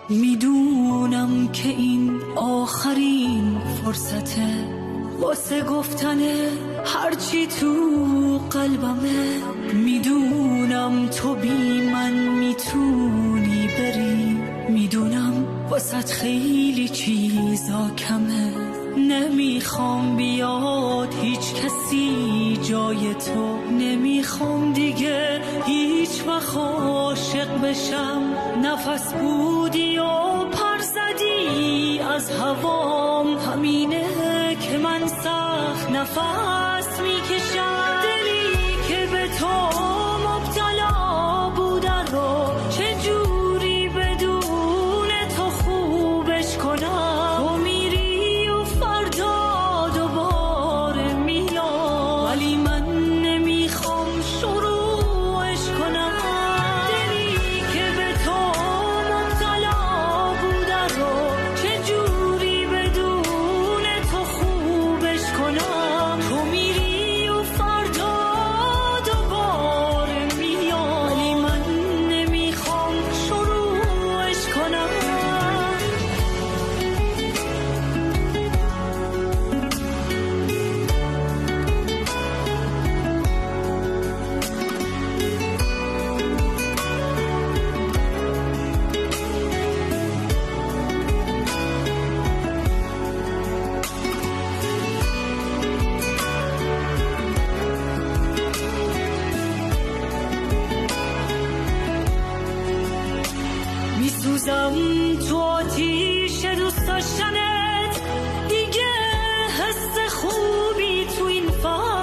میدونم که این آخرین فرصته واسه گفتن هرچی تو قلبمه. میدونم تو بی من میتونی بری، میدونم واسط خیلی چیزا کمه. نمیخوام بیاد هیچ کسی جای تو، نمیخوام دیگه هیچ وقت عاشق بشم. نفس بودی و پر زدی از هوام، همینه که من سخت نفس میکشم. دلی که به تو مبتلا بوده رو چجوری بدون تو خوبش کنم؟ تو میری و فردا دوباره میاد، ولی من نمیخوام شروعش کنم. دلی که به تو مبتلا بوده رو چجوری بدون تو خوبش کنم؟ تو میری و فردا دوباره میاد، ولی من نمیخوام شروعش کنم. میسوزم تو آتیش دوست داشتنت، دیگه حس خوبی تو این فصل